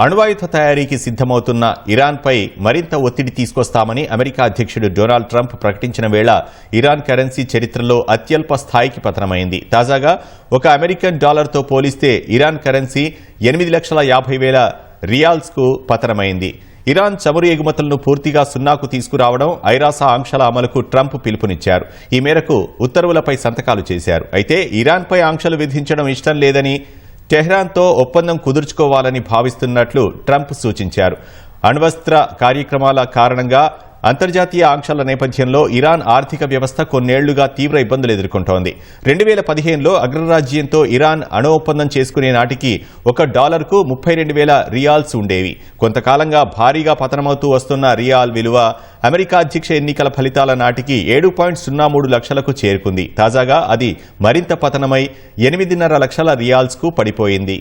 అణ్వాయుధ తయారీకి సిద్ధమవుతున్న ఇరాన్పై మరింత ఒత్తిడి తీసుకొస్తామని అమెరికా అధ్యక్షుడు డొనాల్డ్ ట్రంప్ ప్రకటించిన వేళ ఇరాన్ కరెన్సీ చరిత్రలో అత్యల్ప స్థాయికి పతనమైంది. తాజాగా ఒక అమెరికన్ డాలర్తో పోలిస్తే ఇరాన్ కరెన్సీ 8,50,000 రియాల్స్కు పతనమైంది. ఇరాన్ చమురు ఎగుమతులను పూర్తిగా సున్నాకు తీసుకురావడం, ఐరాస ఆంక్షల అమలుకు ట్రంప్ పిలుపునిచ్చారు. ఈ మేరకు ఉత్తర్వులపై సంతకాలు చేశారు. అయితే ఇరాన్పై ఆంక్షలు విధించడం ఇష్టం లేదని, టెహ్రాన్తో ఒప్పందం కుదుర్చుకోవాలని భావిస్తున్నట్లు ట్రంప్ సూచించారు. అణ్వస్త్ర కార్యక్రమాల కారణంగా అంతర్జాతీయ ఆంక్షల నేపథ్యంలో ఇరాన్ ఆర్థిక వ్యవస్థ కొన్నేళ్లుగా తీవ్ర ఇబ్బందులు ఎదుర్కొంటోంది. 2015లో అగ్రరాజ్యంతో ఇరాన్ అణు ఒప్పందం చేసుకునే నాటికి $1కు 32,000 రియాల్స్ ఉండేవి. కొంతకాలంగా భారీగా పతనమవుతూ వస్తున్న రియాల్ విలువ అమెరికా అధ్యక్ష ఎన్నికల ఫలితాల నాటికి 7.03 లక్షలకు చేరుకుంది. తాజాగా అది మరింత పతనమై 8.5 లక్షల రియాల్స్కు పడిపోయింది.